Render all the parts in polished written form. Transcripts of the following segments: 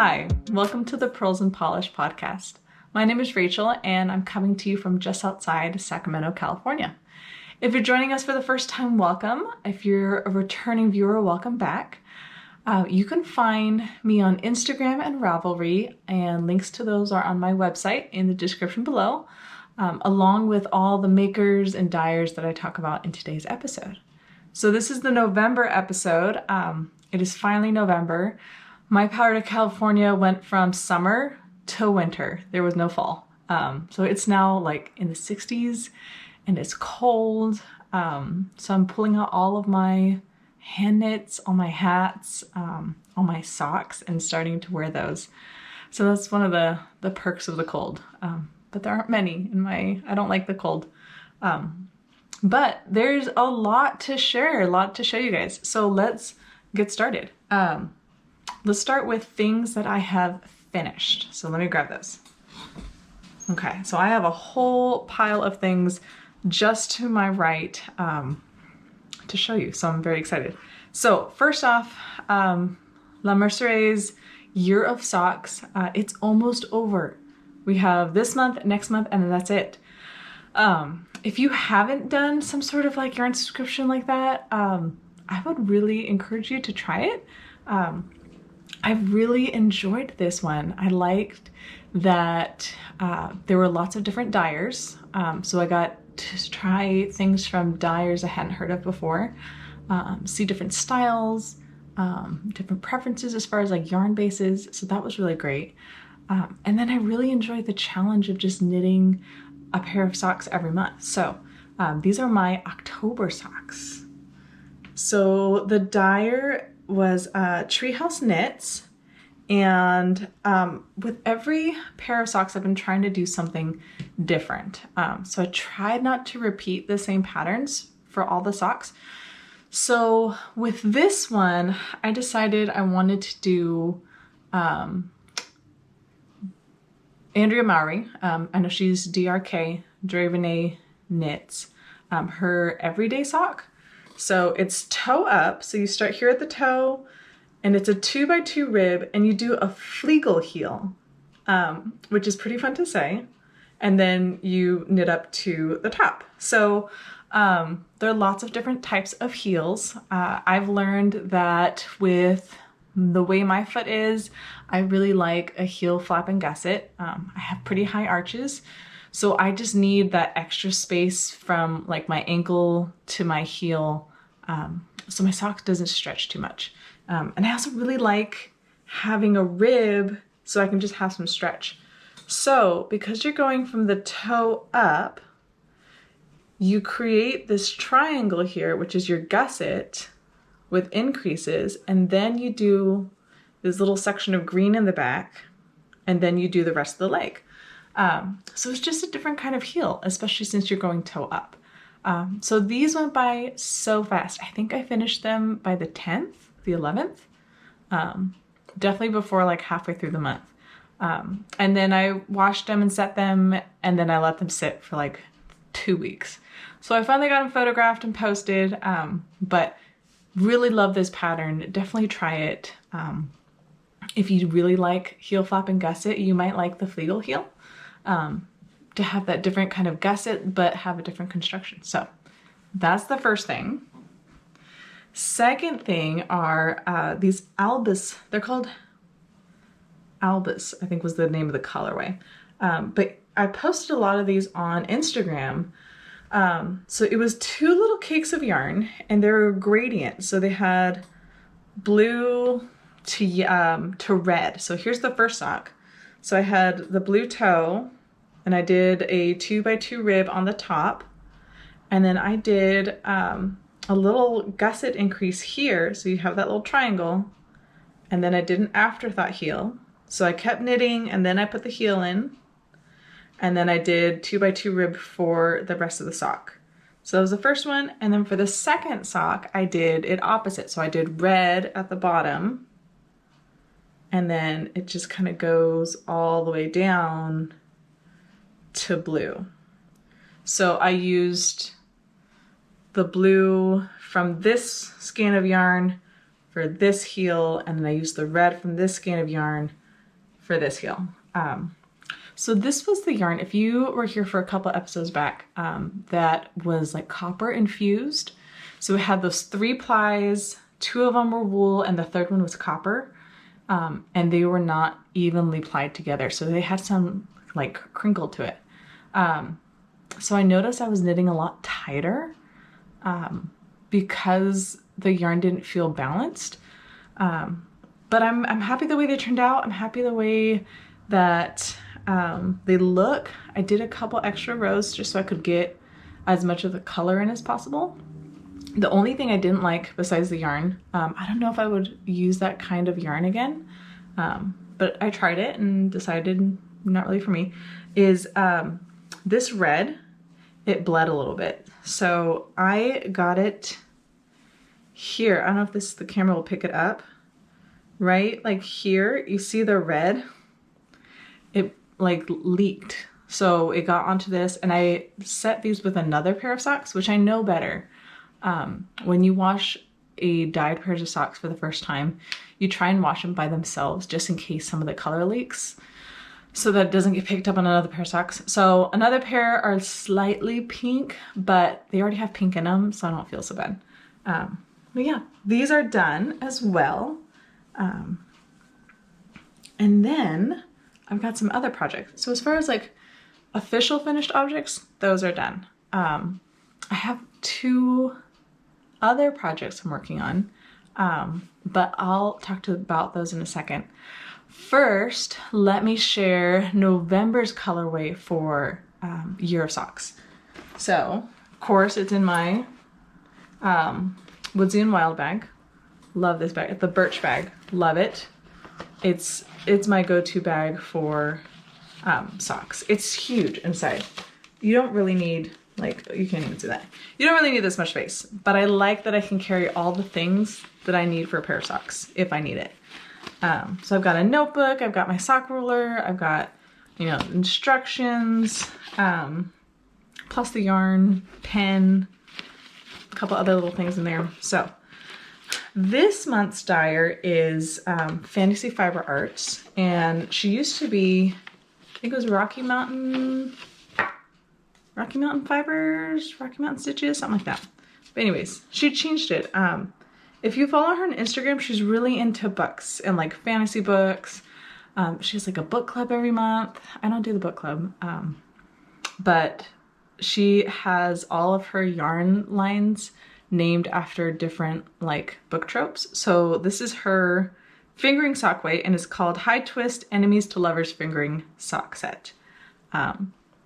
Hi, welcome to the Pearls and Polish podcast. My name is Rachel and I'm coming to you from just outside Sacramento, California. If you're joining us for the first time, welcome. If you're a returning viewer, welcome back. You can find me on Instagram and Ravelry, and links to those are on my website in the description below, along with all the makers and dyers that I talk about in today's episode. So this is the November episode. It is finally November. My power to California went from summer to winter. There was no fall. So it's now like in the 60s and it's cold. So I'm pulling out all of my hand knits, all my hats, all my socks, and starting to wear those. So that's one of the perks of the cold. But there aren't many I don't like the cold. But there's a lot to share, a lot to show you guys. So let's get started. Let's start with things that I have finished. So let me grab those. Okay, so I have a whole pile of things just to my right to show you. So I'm very excited. So first off, La Mercerie's Year of Socks. It's almost over. We have this month, next month, and then that's it. If you haven't done some sort of like yarn subscription like that, I would really encourage you to try it. I really enjoyed this one. I liked that there were lots of different dyers. So I got to try things from dyers I hadn't heard of before, see different styles, different preferences as far as like yarn bases. So that was really great. And then I really enjoyed the challenge of just knitting a pair of socks every month. So these are my October socks. So the dyer was Treehouse Knits, and with every pair of socks I've been trying to do something different. So I tried not to repeat the same patterns for all the socks. So with this one, I decided I wanted to do Andrea Mowry. I know she's DRK Everyday Knits, her everyday sock. So it's toe up. So you start here at the toe, and it's a 2x2 rib, and you do a fleagle heel, which is pretty fun to say. And then you knit up to the top. So there are lots of different types of heels. I've learned that with the way my foot is, I really like a heel flap and gusset. I have pretty high arches. So I just need that extra space from like my ankle to my heel, so my sock doesn't stretch too much. And I also really like having a rib so I can just have some stretch. So because you're going from the toe up, you create this triangle here, which is your gusset with increases, and then you do this little section of green in the back, and then you do the rest of the leg. So it's just a different kind of heel, especially since you're going toe up. So these went by so fast. I think I finished them by the 10th, the 11th, definitely before like halfway through the month. And then I washed them and set them, and then I let them sit for like 2 weeks. So I finally got them photographed and posted, but really love this pattern. Definitely try it. If you really like heel flap and gusset, you might like the fleagle heel. To have that different kind of gusset, but have a different construction. So that's the first thing. Second thing are these Albus. They're called Albus, I think was the name of the colorway. But I posted a lot of these on Instagram. So it was 2 little cakes of yarn, and they were gradient. So they had blue to red. So here's the first sock. So I had the blue toe, and I did a 2x2 rib on the top, and then I did a little gusset increase here, so you have that little triangle, and then I did an afterthought heel. So I kept knitting, and then I put the heel in, and then I did 2x2 rib for the rest of the sock. So that was the first one, and then for the second sock, I did it opposite. So I did red at the bottom, and then it just kind of goes all the way down to blue. So I used the blue from this skein of yarn for this heel, and then I used the red from this skein of yarn for this heel. So this was the yarn, if you were here for a couple episodes back, that was like copper infused. So it had those 3 plies, 2 of them were wool and the 3rd one was copper. And they were not evenly plied together. So they had some like crinkle to it. So I noticed I was knitting a lot tighter because the yarn didn't feel balanced. But I'm happy the way they turned out. I'm happy the way that they look. I did a couple extra rows just so I could get as much of the color in as possible. The only thing I didn't like besides the yarn, I don't know if I would use that kind of yarn again, but I tried it and decided not really for me, is this red, it bled a little bit. So I got it here. I don't know if the camera will pick it up. Right, like here, you see the red? It like leaked. So it got onto this, and I set these with another pair of socks, which I know better. When you wash a dyed pair of socks for the first time, you try and wash them by themselves just in case some of the color leaks, so that it doesn't get picked up on another pair of socks. So another pair are slightly pink, but they already have pink in them, so I don't feel so bad. But yeah, these are done as well. And then I've got some other projects. So as far as like official finished objects, those are done. I have 2 other projects I'm working on, but I'll talk about those in a second. First, let me share November's colorway for Year of Socks. So, of course, it's in my Woodsy and Wild bag. Love this bag. It's the birch bag. Love it. It's my go-to bag for socks. It's huge inside. You don't really need, like, you can't even see that. You don't really need this much space, but I like that I can carry all the things that I need for a pair of socks if I need it. So I've got a notebook, I've got my sock ruler, I've got, you know, instructions, plus the yarn, pen, a couple other little things in there. So this month's dyer is Fantasy Fiber Arts, and she used to be, I think it was Rocky Mountain Fibers, Rocky Mountain Stitches, something like that. But anyways, she changed it. If you follow her on Instagram, she's really into books and like fantasy books. She has like a book club every month. I don't do the book club, but she has all of her yarn lines named after different like book tropes. So this is her fingering sock weight, and it's called High Twist Enemies to Lovers Fingering Sock Set,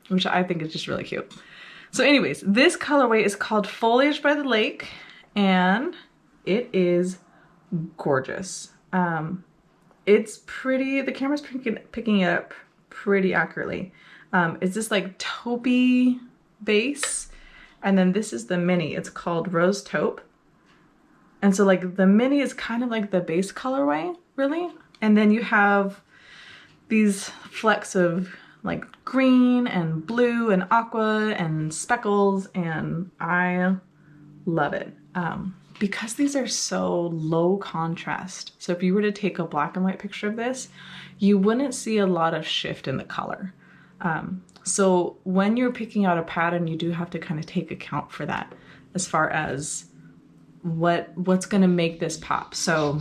which I think is just really cute. So anyways, this colorway is called Foliage by the Lake, and it is gorgeous. It's pretty, the camera's picking it up pretty accurately. It's this like taupey base, and then this is the mini. It's called Rose Taupe. And so like the mini is kind of like the base colorway, really. And then you have these flecks of like green and blue and aqua and speckles, and I love it. Because these are so low contrast. So if you were to take a black and white picture of this, you wouldn't see a lot of shift in the color. So when you're picking out a pattern, you do have to kind of take account for that as far as what's gonna make this pop. So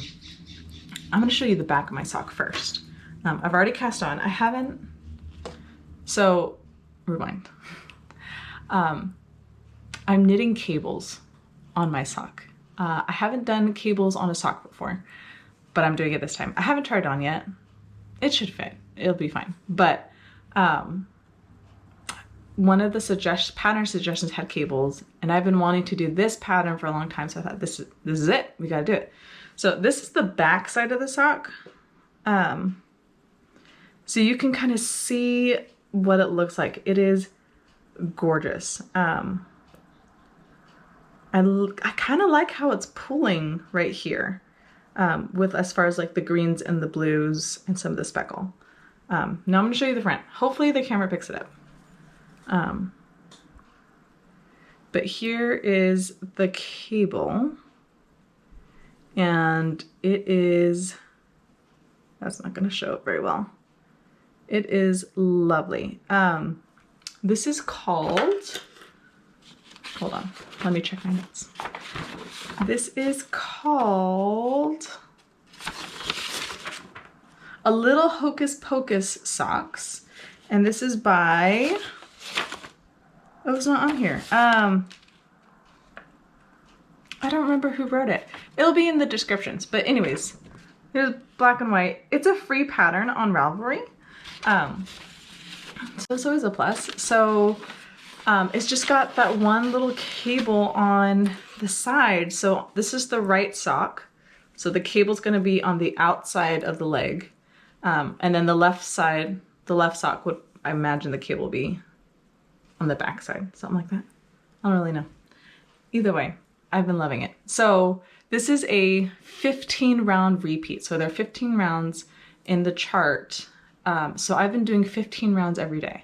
I'm gonna show you the back of my sock first. I've already cast on. I haven't, so rewind. I'm knitting cables on my sock. I haven't done cables on a sock before, but I'm doing it this time. I haven't tried it on yet. It should fit. It'll be fine. But one of the pattern suggestions had cables, and I've been wanting to do this pattern for a long time, so I thought this is it. We gotta do it. So this is the back side of the sock. So you can kind of see what it looks like. It is gorgeous. I kind of like how it's pulling right here, with as far as like the greens and the blues and some of the speckle. Now I'm going to show you the front. Hopefully the camera picks it up. But here is the cable, and it is, that's not going to show it very well. It is lovely. This is called, hold on, let me check my notes. This is called A Little Hocus Pocus Socks. And this is by, oh, it's not on here. I don't remember who wrote it. It'll be in the descriptions. But anyways, here's black and white. It's a free pattern on Ravelry. So it's always a plus. So it's just got that one little cable on the side. So this is the right sock. So the cable's gonna be on the outside of the leg. And then the left side, the left sock would, I imagine the cable be on the back side, something like that. I don't really know. Either way, I've been loving it. So this is a 15 round repeat. So there are 15 rounds in the chart. So I've been doing 15 rounds every day,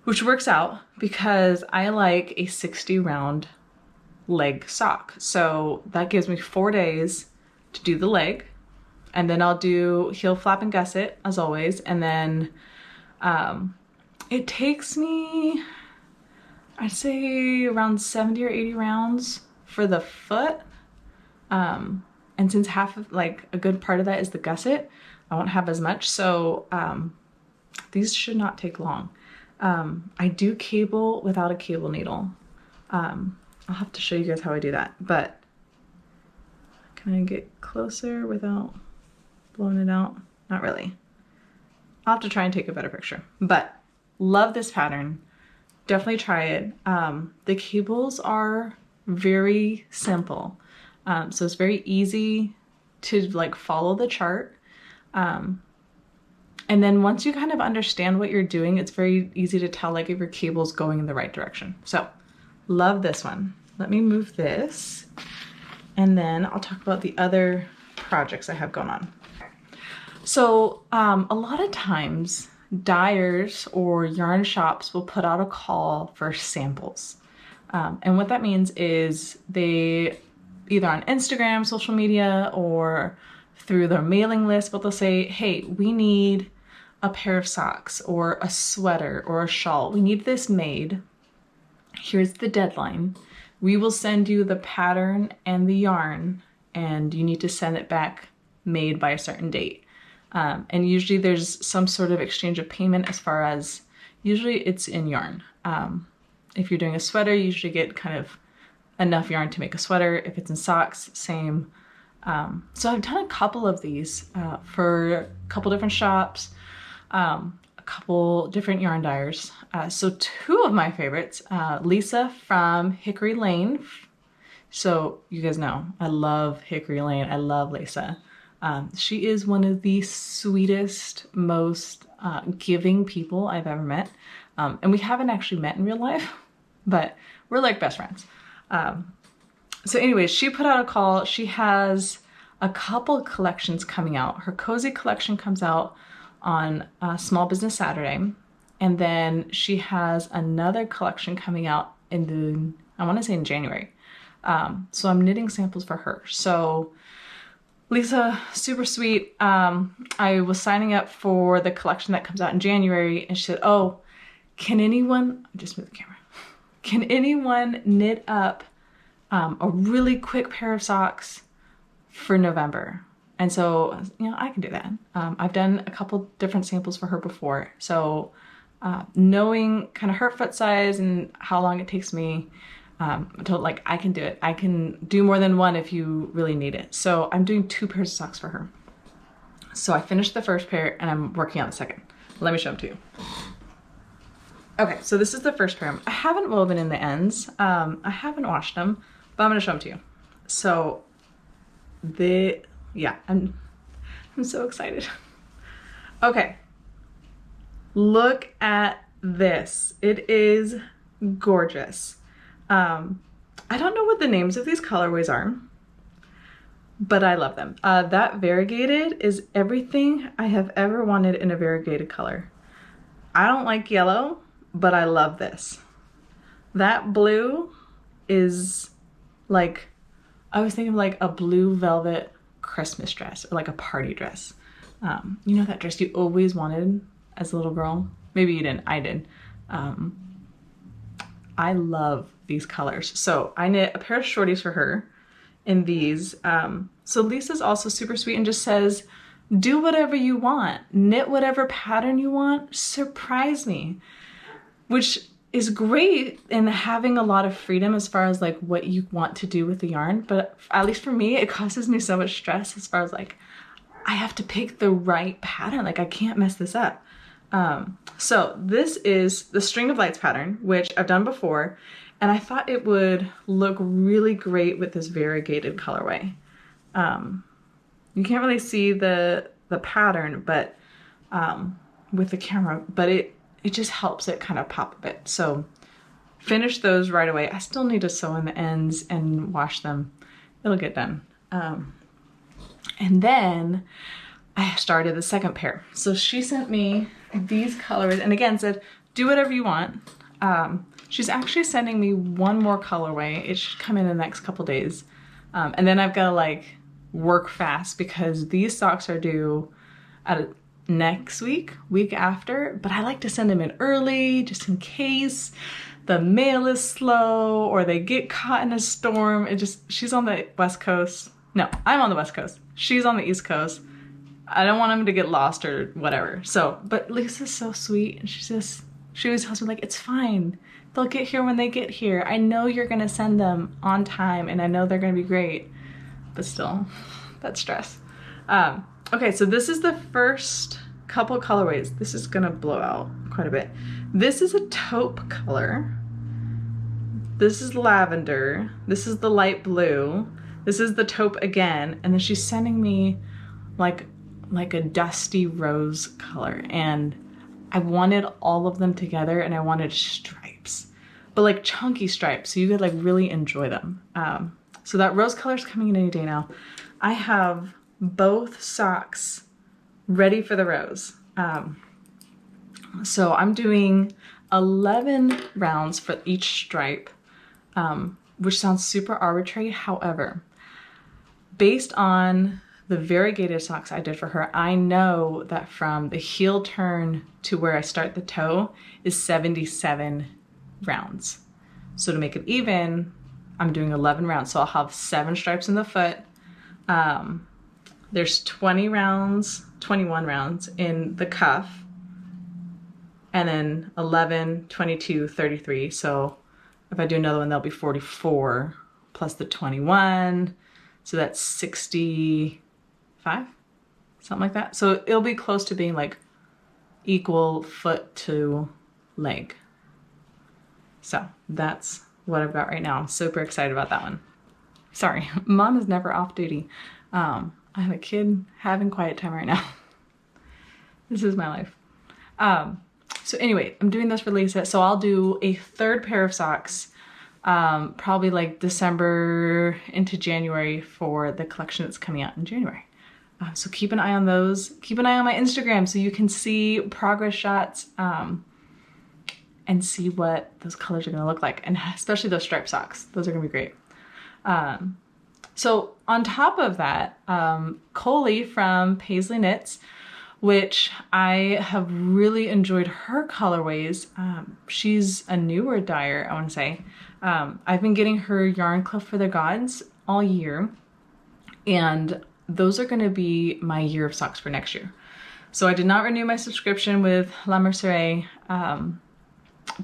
which works out because I like a 60 round leg sock. So that gives me 4 days to do the leg, and then I'll do heel flap and gusset as always. And then it takes me, I'd say around 70 or 80 rounds for the foot. And since half of, like, a good part of that is the gusset, I won't have as much. So these should not take long. I do cable without a cable needle. I'll have to show you guys how I do that, but can I get closer without blowing it out? Not really. I'll have to try and take a better picture, but love this pattern. Definitely try it. The cables are very simple. So it's very easy to like follow the chart. And then once you kind of understand what you're doing, it's very easy to tell like if your cable's going in the right direction. So love this one. Let me move this and then I'll talk about the other projects I have going on. So a lot of times dyers or yarn shops will put out a call for samples. And what that means is they either on Instagram, social media, or through their mailing list, but they'll say, hey, we need a pair of socks or a sweater or a shawl. We need this made. Here's the deadline. We will send you the pattern and the yarn, and you need to send it back made by a certain date. And usually there's some sort of exchange of payment as far as, usually it's in yarn. If you're doing a sweater, you usually get kind of enough yarn to make a sweater. If it's in socks, same. So I've done a couple of these for a couple different shops, a couple different yarn dyers. So two of my favorites, Lisa from Hickory Lane. So you guys know, I love Hickory Lane. I love Lisa. She is one of the sweetest, most giving people I've ever met. And we haven't actually met in real life, but we're like best friends. So anyways, she put out a call. She has a couple collections coming out. Her cozy collection comes out on Small Business Saturday. And then she has another collection coming out in the, I want to say in January. So I'm knitting samples for her. So Lisa, super sweet. I was signing up for the collection that comes out in January, and she said, oh, can anyone, just move the camera. Can anyone knit up a really quick pair of socks for November? And so, you know, I can do that. I've done a couple different samples for her before. So knowing kind of her foot size and how long it takes me, I told like, I can do it. I can do more than one if you really need it. So I'm doing 2 pairs of socks for her. So I finished the first pair and I'm working on the second. Let me show them to you. Okay, so this is the first pair. I haven't woven in the ends. I haven't washed them, but I'm gonna show them to you. So yeah, I'm so excited. Okay, look at this. It is gorgeous. I don't know what the names of these colorways are, but I love them. That variegated is everything I have ever wanted in a variegated color. I don't like yellow, but I love this. That blue is like, I was thinking of like a blue velvet Christmas dress or like a party dress. You know that dress you always wanted as a little girl. Maybe you didn't, I did. I love these colors. So I knit a pair of shorties for her in these. So Lisa's also super sweet and just says, do whatever you want, knit whatever pattern you want, surprise me, which is great in having a lot of freedom as far as like what you want to do with the yarn. But at least for me, it causes me so much stress as far as like, I have to pick the right pattern. Like I can't mess this up. So this is the String of Lights pattern, which I've done before. And I thought it would look really great with this variegated colorway. You can't really see the pattern, but with the camera, but it just helps it kind of pop a bit. So finish those right away. I still need to sew in the ends and wash them. It'll get done. And then I started the second pair. So she sent me these colors and again said, do whatever you want. She's actually sending me one more colorway. It should come in the next couple days. And then I've got to like work fast because these socks are due at next week after, but I like to send them in early just in case the mail is slow or they get caught in a storm. She's on the West Coast. No, I'm on the West Coast. She's on the East Coast. I don't want them to get lost or whatever. So, but Lisa's so sweet and she always tells me like, it's fine. They'll get here when they get here. I know you're gonna send them on time and I know they're gonna be great, but still, that's stress. Okay, so this is the first couple colorways. This is gonna blow out quite a bit. This is a taupe color. This is lavender. This is the light blue. This is the taupe again. And then she's sending me like a dusty rose color. And I wanted all of them together and I wanted stripes, but like chunky stripes. So you could like really enjoy them. So that rose color is coming in any day now. I have both socks ready for the rose. So I'm doing 11 rounds for each stripe, which sounds super arbitrary. However, based on the variegated socks I did for her, I know that from the heel turn to where I start the toe is 77 rounds. So to make it even, I'm doing 11 rounds. So I'll have 7 stripes in the foot. There's 21 rounds in the cuff, and then 11, 22, 33. So if I do another one, that'll be 44 plus the 21. So that's 65, something like that. So it'll be close to being like equal foot to leg. So that's what I've got right now. I'm super excited about that one. Sorry, mom is never off duty. I have a kid having quiet time right now. This is my life. So anyway, I'm doing this for Lisa. So I'll do a third pair of socks, probably like December into January for the collection that's coming out in January. So keep an eye on those. Keep an eye on my Instagram so you can see progress shots and see what those colors are gonna look like. And especially those striped socks. Those are gonna be great. So on top of that, Coley from Pasley Knits, which I have really enjoyed her colorways. She's a newer dyer, I wanna say. I've been getting her Yarn Club for the Gods all year, and those are gonna be my year of socks for next year. So I did not renew my subscription with La Mercerie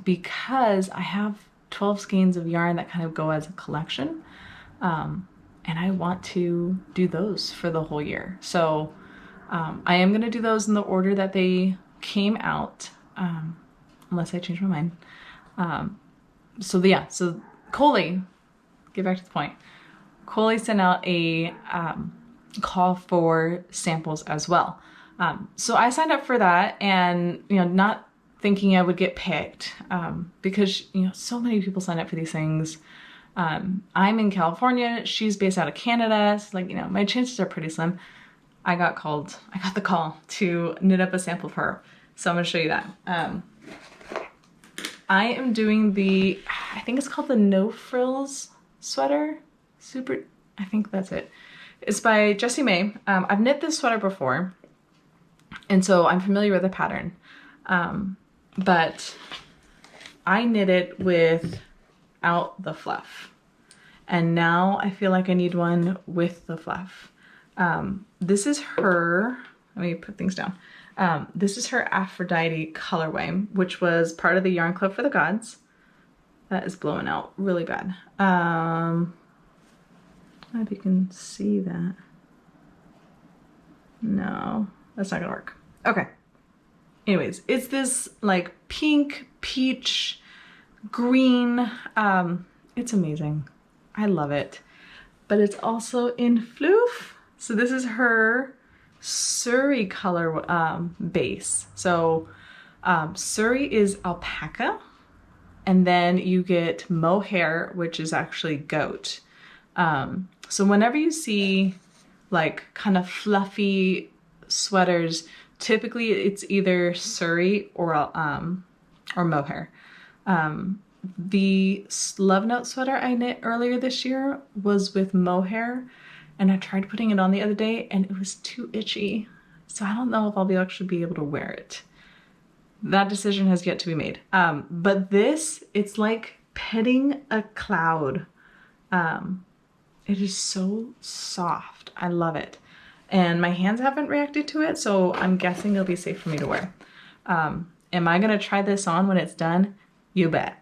because I have 12 skeins of yarn that kind of go as a collection. And I want to do those for the whole year. So I am gonna do those in the order that they came out, unless I change my mind. So yeah, so Coley, get back to the point. Coley sent out a call for samples as well. So I signed up for that, and not thinking I would get picked because so many people sign up for these things. I'm in California, she's based out of Canada, so my chances are pretty slim. I got the call to knit up a sample for her. So I'm gonna show you that. I am doing I think it's called the No Frills sweater. I think that's it. It's by Jessie May. I've knit this sweater before, and so I'm familiar with the pattern. But I knit it without the fluff. And now I feel like I need one with the fluff. This is her, let me put things down. This is her Aphrodite colorway, which was part of the Yarn Club for the Gods. That is blowing out really bad. I don't know if you can see that. No, that's not gonna work. Okay. Anyways, it's this like pink, peach, green. It's amazing. I love it. But it's also in floof. So this is her Surrey color base. So Surrey is alpaca, and then you get mohair, which is actually goat. So whenever you see like kind of fluffy sweaters, typically it's either Surrey or mohair. The Love Note sweater I knit earlier this year was with mohair, and I tried putting it on the other day and it was too itchy. So I don't know if I'll actually be able to wear it. That decision has yet to be made. But this, it's like petting a cloud. It is so soft. I love it. And my hands haven't reacted to it, so I'm guessing it'll be safe for me to wear. Am I gonna try this on when it's done? You bet.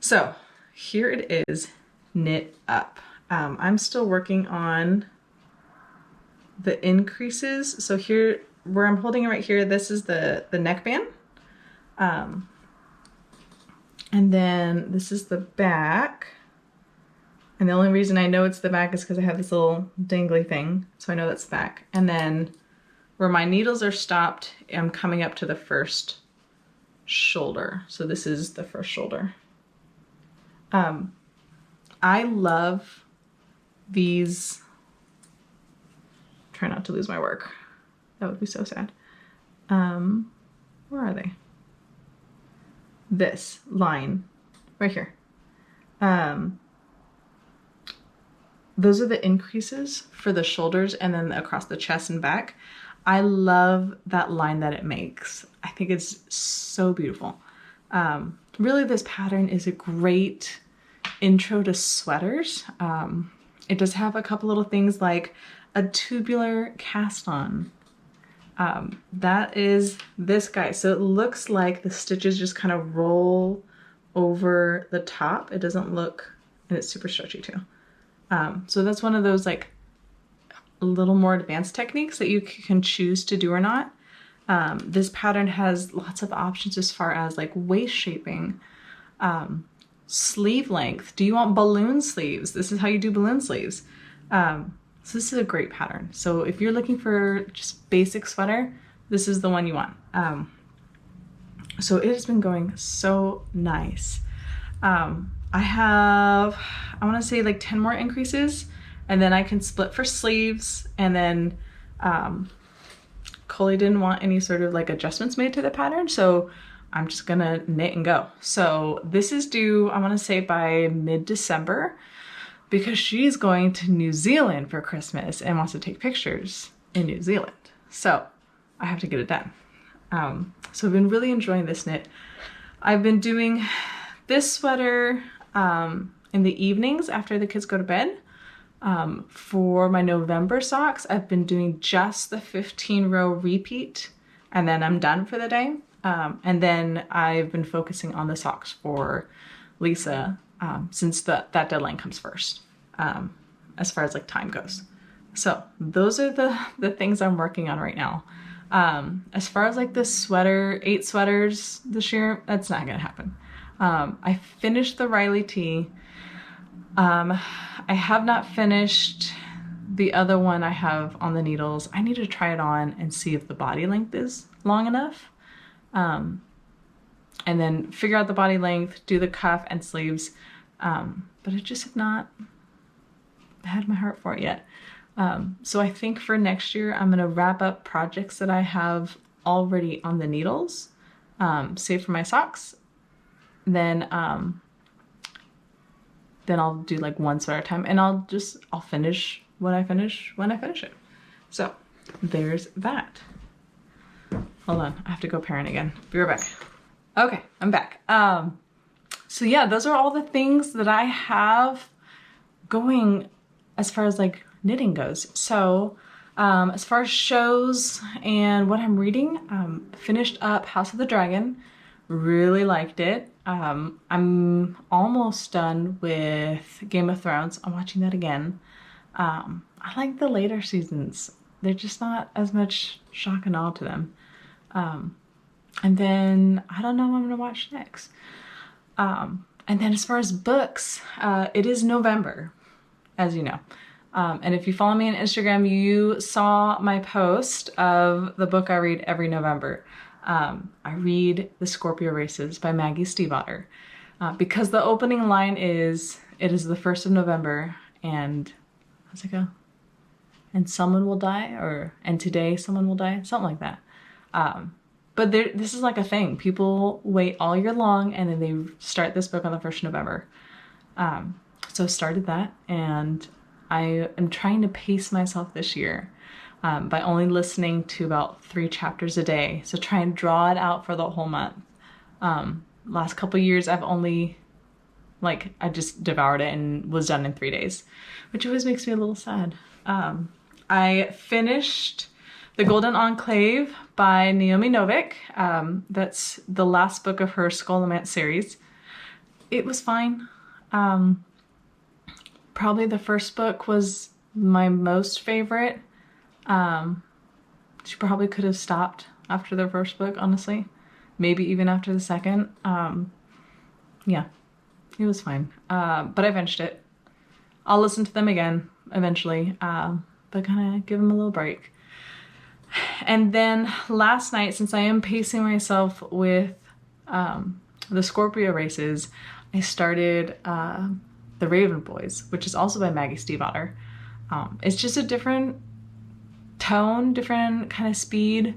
So here it is, knit up. I'm still working on the increases. So here, where I'm holding it right here, this is the neckband. And then this is the back. And the only reason I know it's the back is because I have this little dangly thing. So I know that's the back. And then where my needles are stopped, I'm coming up to the first shoulder. So this is the first shoulder. I love these. Try not to lose my work. That would be so sad. Where are they? This line right here. Those are the increases for the shoulders and then across the chest and back. I love that line that it makes. I think it's so beautiful. Really, this pattern is a great intro to sweaters. It does have a couple little things like a tubular cast on. That is this guy. So it looks like the stitches just kind of roll over the top. It doesn't look, and it's super stretchy too. So that's one of those like a little more advanced techniques that you can choose to do or not. This pattern has lots of options as far as like waist shaping, sleeve length. Do you want balloon sleeves? This is how you do balloon sleeves. So this is a great pattern. So if you're looking for just basic sweater, this is the one you want. So it has been going so nice. I want to say like 10 more increases, and then I can split for sleeves. And then Coley didn't want any sort of like adjustments made to the pattern, so I'm just gonna knit and go. So this is due, I want to say by mid-December, because she's going to New Zealand for Christmas and wants to take pictures in New Zealand. So I have to get it done. So I've been really enjoying this knit. I've been doing this sweater in the evenings after the kids go to bed. For my November socks, I've been doing just the 15 row repeat, and then I'm done for the day. And then I've been focusing on the socks for Lisa, since that deadline comes first, as far as like time goes. So those are the things I'm working on right now. As far as like this sweater, 8 sweaters this year, that's not gonna happen. I finished the Riley tee. I have not finished the other one I have on the needles. I need to try it on and see if the body length is long enough. And then figure out the body length, do the cuff and sleeves. But I just have not had my heart for it yet. So I think for next year, I'm gonna wrap up projects that I have already on the needles, save for my socks. Then I'll do like one sweater at a time, and I'll finish when I finish it. So there's that. Hold on, I have to go parent again. Be right back. Okay, I'm back. So yeah, those are all the things that I have going as far as like knitting goes. So as far as shows and what I'm reading, finished up House of the Dragon, really liked it. I'm almost done with Game of Thrones. I'm watching that again. I like the later seasons. They're just not as much shock and awe to them. And then I don't know what I'm gonna watch next. And then as far as books, it is November, as you know. And if you follow me on Instagram, you saw my post of the book I read every November. I read The Scorpio Races by Maggie Stiefvater. Because the opening line is, it is the 1st of November, and how's it go? And someone will die, or and today someone will die, something like that. But this is like a thing. People wait all year long and then they start this book on the 1st of November. So I started that, and I am trying to pace myself this year by only listening to about 3 chapters a day. So try and draw it out for the whole month. Last couple years I've only, like, I just devoured it and was done in 3 days, which always makes me a little sad. I finished The Golden Enclave by Naomi Novik. That's the last book of her Skull series. It was fine. Probably the first book was my most favorite. She probably could have stopped after the first book, honestly. Maybe even after the second. Yeah, it was fine. But I finished it. I'll listen to them again eventually, but kind of give them a little break. And then last night, since I am pacing myself with the Scorpio Races, I started The Raven Boys, which is also by Maggie Stiefvater. It's just a different tone, different kind of speed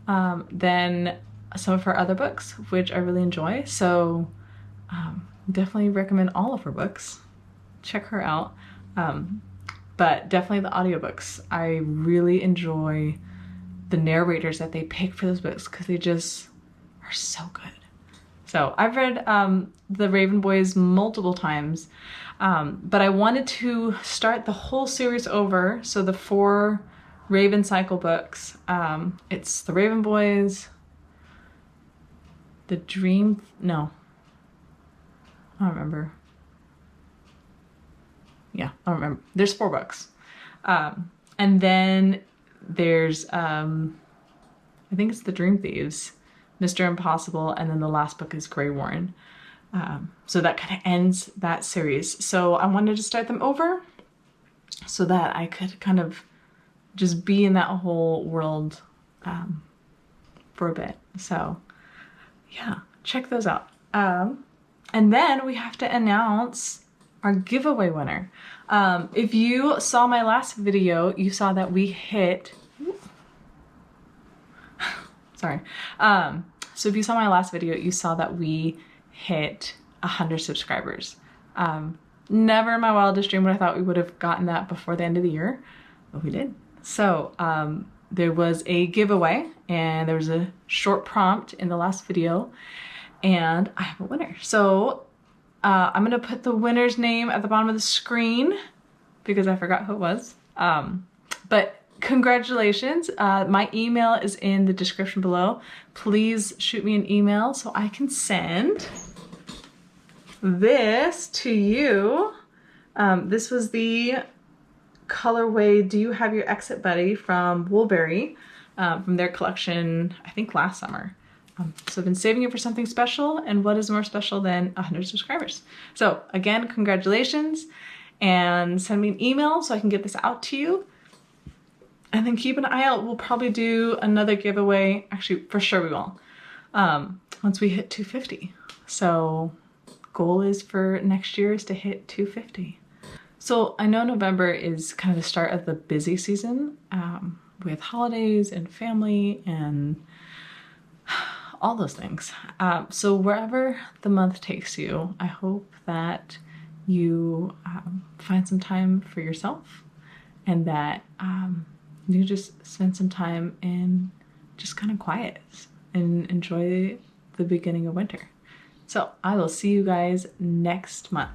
than some of her other books, which I really enjoy. So definitely recommend all of her books. Check her out. But definitely the audiobooks. I really enjoy the narrators that they pick for those books because they just are so good. So I've read The Raven Boys multiple times, but I wanted to start the whole series over. So the 4 Raven Cycle books, it's The Raven Boys, I don't remember. Yeah, I don't remember. There's 4 books. And then there's, I think it's The Dream Thieves, Mr. Impossible, and then the last book is Grey Warren. So that kind of ends that series. So I wanted to start them over so that I could kind of just be in that whole world for a bit. So yeah, check those out. And then we have to announce our giveaway winner. If you saw my last video, you saw that we hit, sorry. So if you saw my last video, you saw that we hit 100 subscribers. Never in my wildest dream would I thought we would have gotten that before the end of the year, but we did. So there was a giveaway and there was a short prompt in the last video, and I have a winner. So I'm gonna put the winner's name at the bottom of the screen because I forgot who it was. But congratulations. My email is in the description below. Please shoot me an email so I can send this to you. This was the colorway Do You Have Your Exit Buddy from Woolberry, from their collection, I think last summer. So I've been saving it for something special, and what is more special than 100 subscribers? So again, congratulations, and send me an email so I can get this out to you. And then keep an eye out. We'll probably do another giveaway. Actually, for sure we will. Once we hit 250. So goal is for next year is to hit 250. So I know November is kind of the start of the busy season with holidays and family and all those things. So wherever the month takes you, I hope that you find some time for yourself, and that you just spend some time in just kind of quiet and enjoy the beginning of winter. So I will see you guys next month.